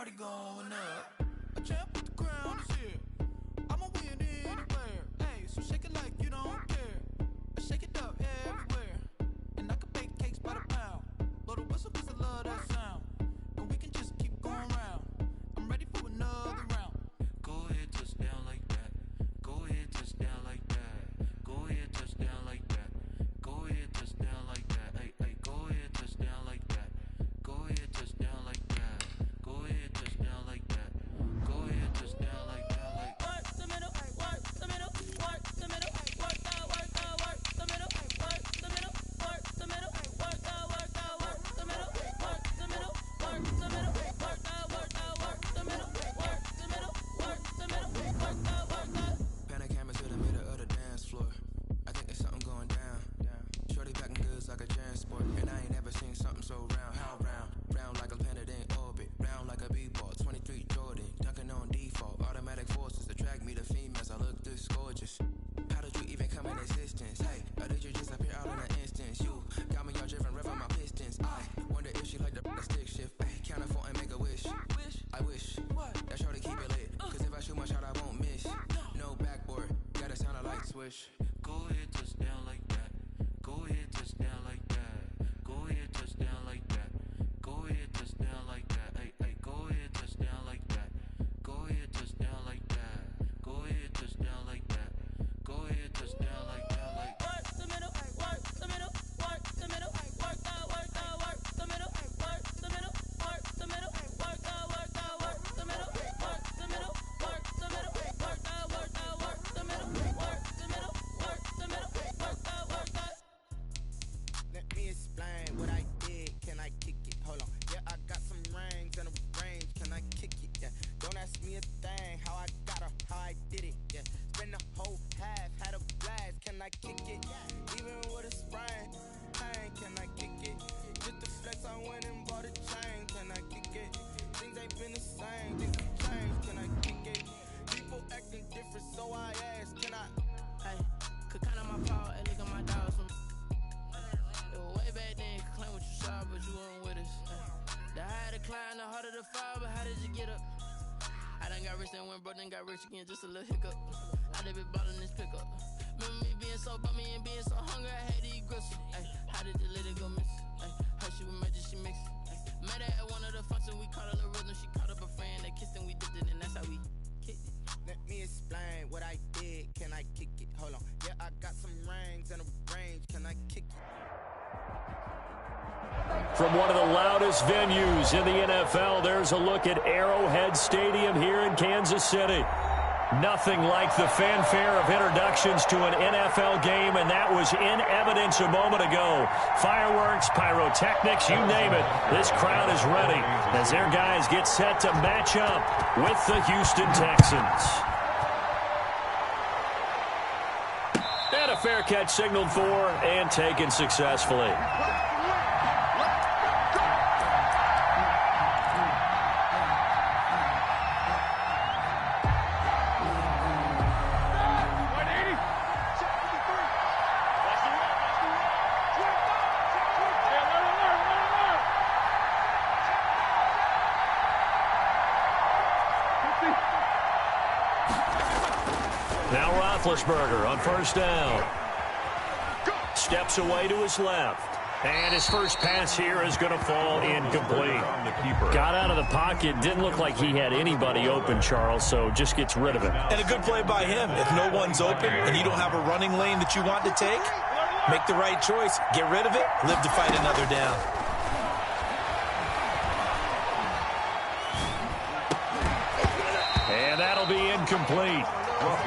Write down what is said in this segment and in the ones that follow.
party going up. A champ with the crown is here. I'ma win anywhere. Hey, so shake it like you don't care. I shake it up everywhere. And I can bake cakes by the pound. Blow the whistle 'cause I love that sound. And we can just keep going round. I'm ready for another round. Go ahead, touch down like that. Go ahead, touch down like that. Go ahead, touch down like that. Go ahead, touch down like that. Hey, hey, go ahead, touch down like that. Go ahead, touch down like that. Go ahead, touch down like that. Go ahead, touch down like that. Like work the middle, work the middle, work the middle, work the middle, work the middle, work the middle, work the middle, work the middle, work the middle, work the middle, work the middle, work the middle, work the. Pan a camera to the middle of the dance floor. I think there's something going down. Shorty backing goods like a transport, and I ain't never seen something so round. How round? Round like a planet in orbit, round like a b-ball. 23 Jordan, dunking on default. Automatic forces attract me to females. I look this gorgeous. How did you even come in existence? Hey, or did you just appear out in an instance? You got me all driven, revving my pistons. I wonder if she like the stick shift. Ay, count for and make a wish. I wish that shorty keep it lit. 'Cause if I shoot my shot, I won't miss. No backboard, gotta sound a light switch. Go ahead, touch down like that. Go ahead, touch down like that. Go ahead, touch down like that. Go ahead, touch down like that. Hey, hey, go ahead, touch down like that. Go ahead, touch down like that. Go ahead, touch down like that. Go ahead, touch down like that. Like work the middle, work the middle, work the middle, work the middle, work the middle, work the middle, work the middle, work the middle, work the middle, work the middle, work the middle, work the middle, work the. Let me explain what I did. Can I kick it? Hold on. Yeah, I got some rings and a range. Can I kick it? Yeah. Don't ask me a thing. How I got her, how I did it. Yeah. Spend the whole half, had a blast. Can I kick it? Even with a sprain. Pain, can I kick it? Just the flex, I went and bought a chain. Can I kick it? Things ain't been the same. Things have changed. Can I kick it? People acting different, so I asked. Can I? Hey, could count on my paw and look at my dogs from. Way back then, you could claim what you saw, but you weren't with us. The higher the climb, the harder the fall, but how did you get up? I done got rich, then went broke, then got rich again, just a little hiccup. I done been ballin' this pickup. Remember me being so bummy and being so hungry, I had to eat gristle. Ay, how did you let it go miss? Ay, how she with magic, she mixed. Met her at one of the functions, we caught her the rhythm, she caught up a friend, they kissed and we dipped it, and that's how we kicked it. Let me explain what I did. Can I kick it? Hold on. Yeah, I got some rings and a range. Can I kick it? From one of the loudest venues in the NFL, there's a look at Arrowhead Stadium here in Kansas City. Nothing like the fanfare of introductions to an NFL game, and that was in evidence a moment ago. Fireworks, pyrotechnics, you name it. This crowd is ready as their guys get set to match up with the Houston Texans. And a fair catch signaled for and taken successfully. Now Roethlisberger on first down. Steps away to his left. And his first pass here is going to fall incomplete. Got out of the pocket. Didn't look like he had anybody open, Charles, so just gets rid of it. And a good play by him. If no one's open and you don't have a running lane that you want to take, make the right choice. Get rid of it. Live to fight another down. And that'll be incomplete.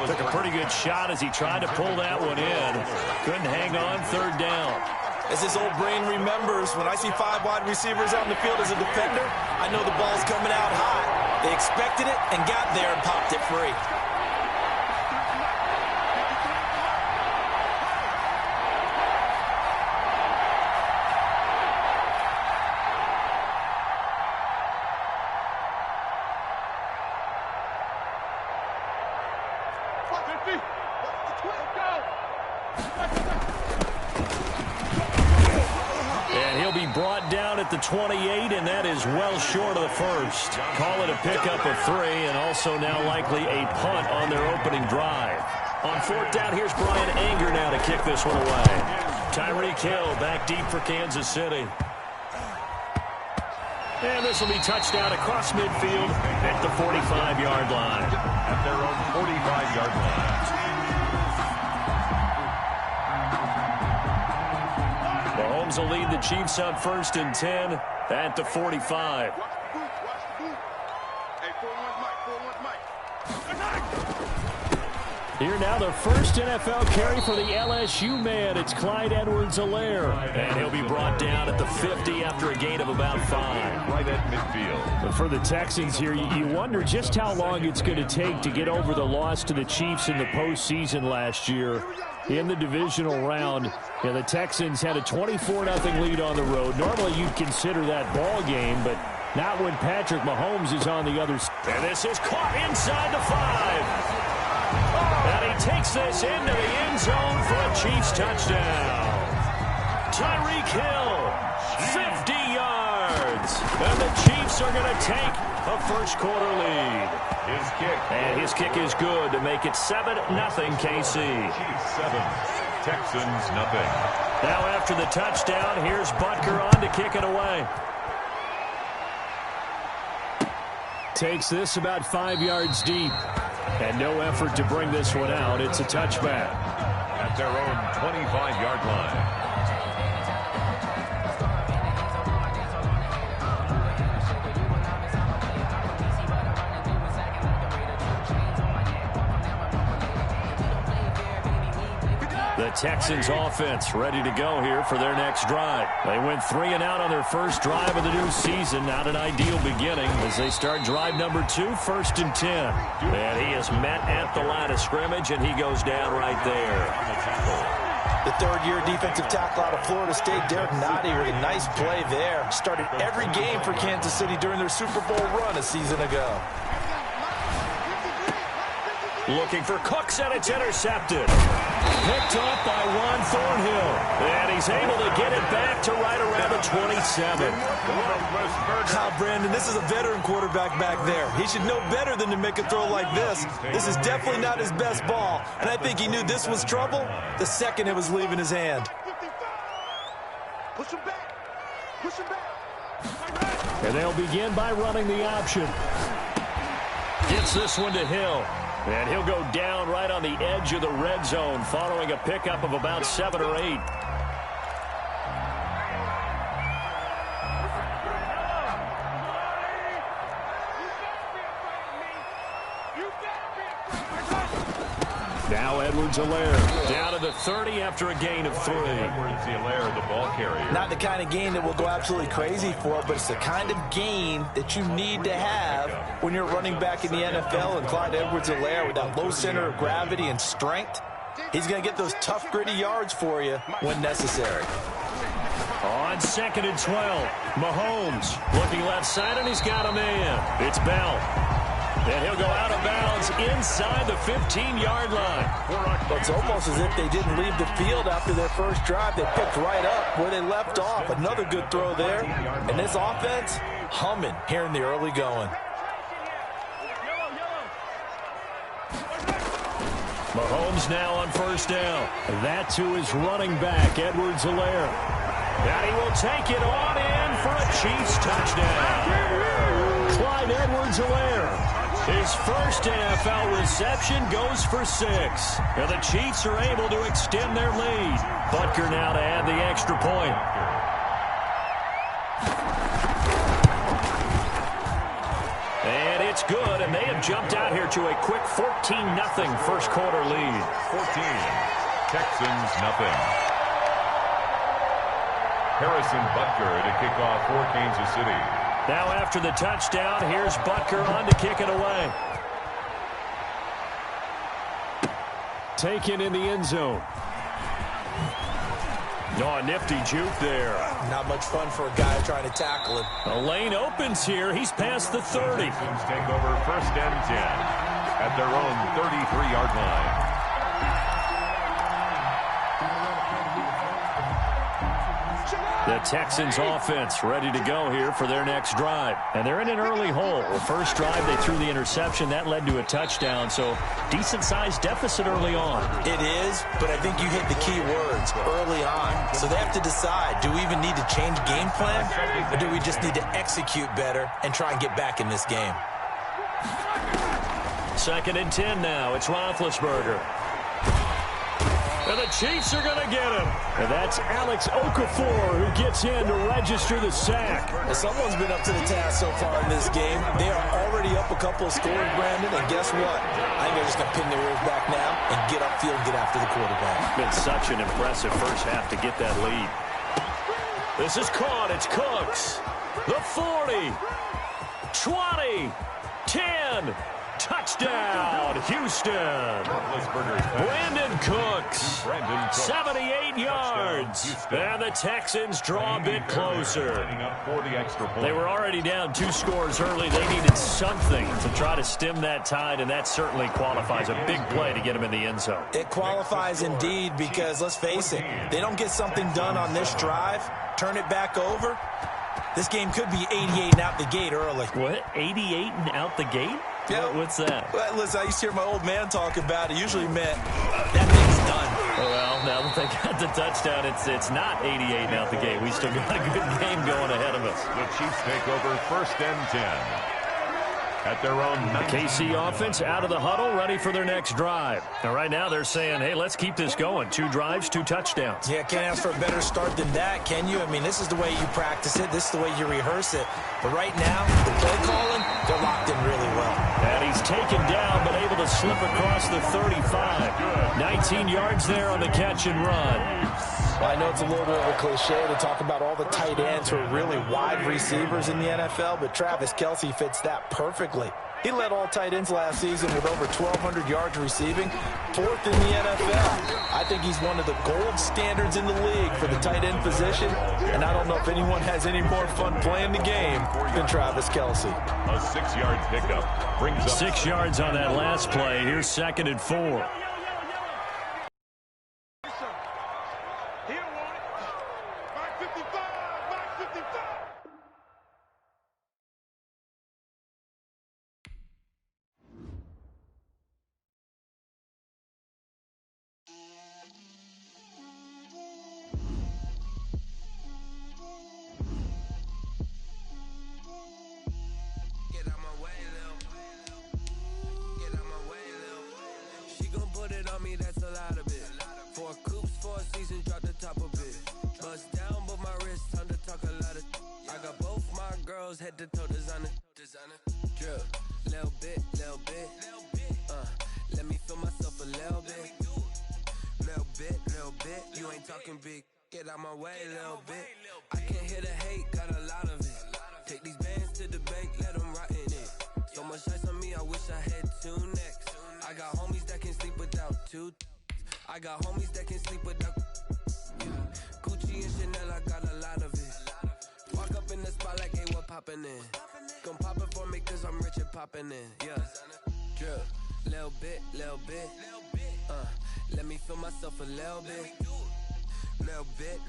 Took a pretty good shot as he tried to pull that one in. Couldn't hang on, third down. As his old brain remembers, when I see 5 wide receivers on the field as a defender, I know the ball's coming out high. They expected it and got there and popped it free. at the 28, and that is well short of the first. Call it a pickup of 3, and also now likely a punt on their opening drive. On 4th down, here's Brian Anger now to kick this one away. Tyreek Hill back deep for Kansas City. And this will be touchdown across midfield at the 45-yard line. At their own 45-yard line. Mahomes will lead the Chiefs on 1st and 10 at the 45. Here now, the first NFL carry for the LSU man. It's Clyde Edwards-Helaire. And he'll be brought down at the 50 after a gain of about 5. Right at midfield. But for the Texans here, you wonder just how long it's going to take to get over the loss to the Chiefs in the postseason last year. In the divisional round, the Texans had a 24-0 lead on the road. Normally you'd consider that ball game, but not when Patrick Mahomes is on the other side. And this is caught inside the 5. And he takes this into the end zone for a Chiefs touchdown. Tyreek Hill, 50 yards. And the Chiefs are going to take a first-quarter lead. His kick. And his kick is good to make it 7-0 KC. Chiefs 7, Texans nothing. Now after the touchdown, here's Butker on to kick it away. Takes this about 5 yards deep. And no effort to bring this one out. It's a touchback. At their own 25-yard line. The Texans offense ready to go here for their next drive. They went 3 and out on their first drive of the new season. Not an ideal beginning as they start drive number 2, 1st and 10. And he is met at the line of scrimmage, and he goes down right there. The third-year defensive tackle out of Florida State, Derek Nottie, with a nice play there. Started every game for Kansas City during their Super Bowl run a season ago. Looking for Cooks, and it's intercepted. Picked off by Juan Thornhill. And he's able to get it back to right around the 27. Brandon, this is a veteran quarterback back there. He should know better than to make a throw like this. This is definitely not his best ball. And I think he knew this was trouble the second it was leaving his hand. Push him back. Push him back. And they'll begin by running the option. Gets this one to Hill. And he'll go down right on the edge of the red zone following a pickup of about 7 or 8. Now Edwards-Helaire down to the 30 after a gain of 3. Edwards-Helaire, the ball carrier. Not the kind of game that will go absolutely crazy for, but it's the kind of game that you need to have when you're running back in the NFL. And Clyde Edwards-Helaire, with that low center of gravity and strength, he's going to get those tough, gritty yards for you when necessary. On 2nd and 12, Mahomes looking left side, and he's got a man. It's Bell. And he'll go out of bounds inside the 15-yard line. Well, it's almost as if they didn't leave the field after their first drive. They picked right up where they left off. Another good throw there. And this offense, humming here in the early going. Mahomes now on 1st down. That to his running back, Edwards-Helaire. And he will take it on in for a Chiefs touchdown. Clyde Edwards-Helaire. His first NFL reception goes for 6. And the Chiefs are able to extend their lead. Butker now to add the extra point. And it's good, and they have jumped out here to a quick 14-0 first quarter lead. 14, Texans nothing. Harrison Butker to kick off for Kansas City. Now after the touchdown, here's Butker on to kick it away. Taken in the end zone. Oh, a nifty juke there. Not much fun for a guy trying to tackle him. The lane opens here. He's past the 30. Texans take over 1st and 10 at their own 33-yard line. The Texans offense ready to go here for their next drive. And they're in an early hole. The first drive, they threw the interception. That led to a touchdown, so decent-sized deficit early on. It is, but I think you hit the key words, early on. So they have to decide, do we even need to change game plan, or do we just need to execute better and try and get back in this game? 2nd and 10 now. It's Roethlisberger. And the Chiefs are going to get him. And that's Alex Okafor who gets in to register the sack. Well, someone's been up to the task so far in this game. They are already up a couple of scores, Brandon, and guess what? I think they're just going to pin their ears back now and get upfield and get after the quarterback. Been such an impressive first half to get that lead. This is caught. It's Cooks. The 40. 20. 10. Touchdown, Houston. Brandon Cooks, 78 yards. And the Texans draw a bit closer. They were already down 2 scores early. They needed something to try to stem that tide, and that certainly qualifies. A big play to get them in the end zone. It qualifies indeed because, let's face it, they don't get something done on this drive, turn it back over, this game could be 88 and out the gate early. What, 88 and out the gate? Yeah. What's that? Well, listen, I used to hear my old man talk about it. Usually meant that thing's done. Well, now that they got the touchdown, it's not 88 and out the gate. We still got a good game going ahead of us. The Chiefs take over 1st and 10. At their own KC offense out of the huddle, ready for their next drive. Now, right now, they're saying, hey, let's keep this going. 2 drives, 2 touchdowns. Yeah, can't ask for a better start than that, can you? I mean, this is the way you practice it. This is the way you rehearse it. But right now, the play calling, they're locked in really well. And he's taken down, but able to slip across the 35. 19 yards there on the catch and run. Well, I know it's a little bit of a cliche to talk about all the tight ends who are really wide receivers in the NFL, but Travis Kelce fits that perfectly. He led all tight ends last season with over 1,200 yards receiving, 4th in the NFL. I think he's one of the gold standards in the league for the tight end position, and I don't know if anyone has any more fun playing the game than Travis Kelce. A 6-yard pickup brings up 6 yards on that last play. Here's 2nd and 4. Head to toe designer, drip, little bit, let me feel myself a little bit, you ain't talking big, get out my way, little bit, I can't hear the hate, got a lot of it, take these bands to the bank, let them rot in it, so much ice on me, I wish I had 2 necks, I got homies that can sleep without 2, I got homies that can sleep without, Gucci and Chanel, I got a lot of it. Walk up in the spot like, hey, what poppin' in? Gon' pop it for me cause I'm rich and poppin' in, yeah. Drip, little bit, let me feel myself a little bit. Little bit,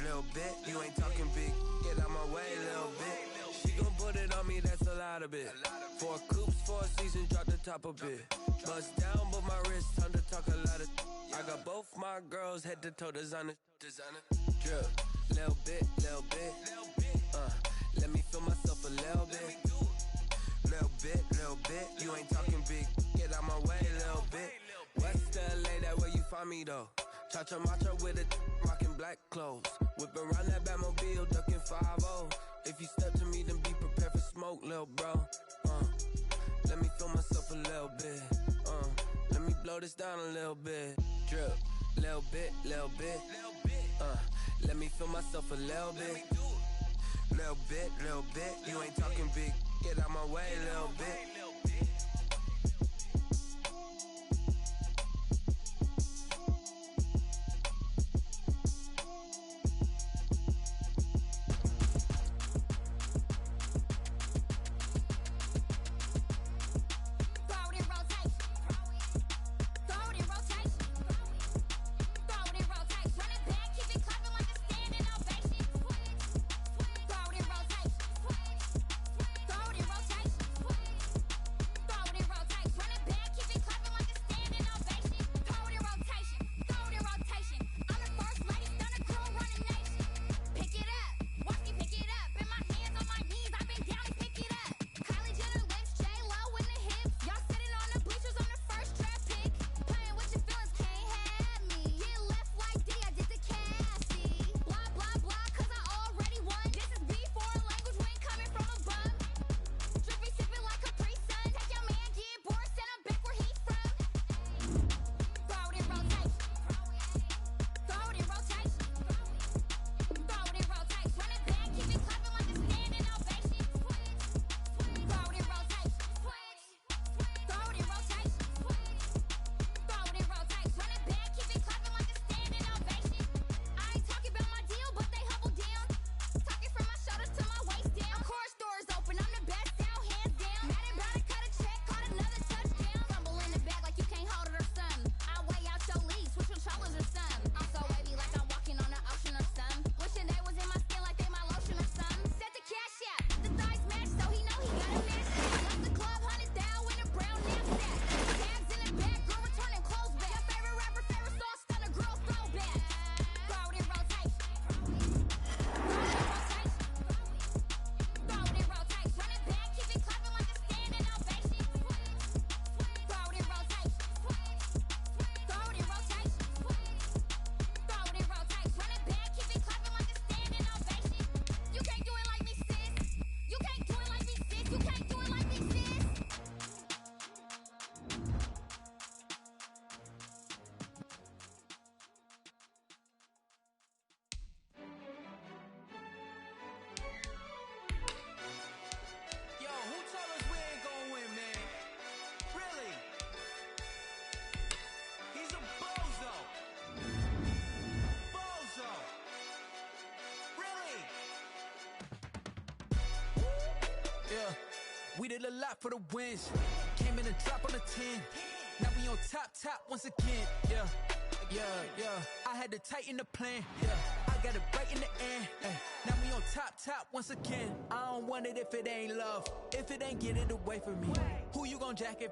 you ain't talking big, get out my way, little bit. She gon' put it on me, that's a lot of it. 4 coops, 4 seasons, drop the top a bit. Bust down, but my wrist, time to talk a lot of. I got both my girls, head to toe designer. Drip, little bit, let me feel myself a little bit. Little bit, you ain't talking big, get out my way, little bit. West LA, that where you find me though. Cha-cha macha with it, rockin' black clothes. Whippin' around that Batmobile, duckin' 5-0. If you step to me, then be prepared for smoke, lil' bro. Let me feel myself a little bit. Let me blow this down a little bit. Drip, little bit. Let me feel myself a little bit. Little bit, you ain't talking big, get out my way, little bit. We did a lot for the wins. Came in and dropped on the 10. Now we on top once again. Yeah. I had to tighten the plan. Yeah. I got it right in the end. Now we on top once again. I don't want it if it ain't love. If it ain't, get it away from me. Who you gon' jack it?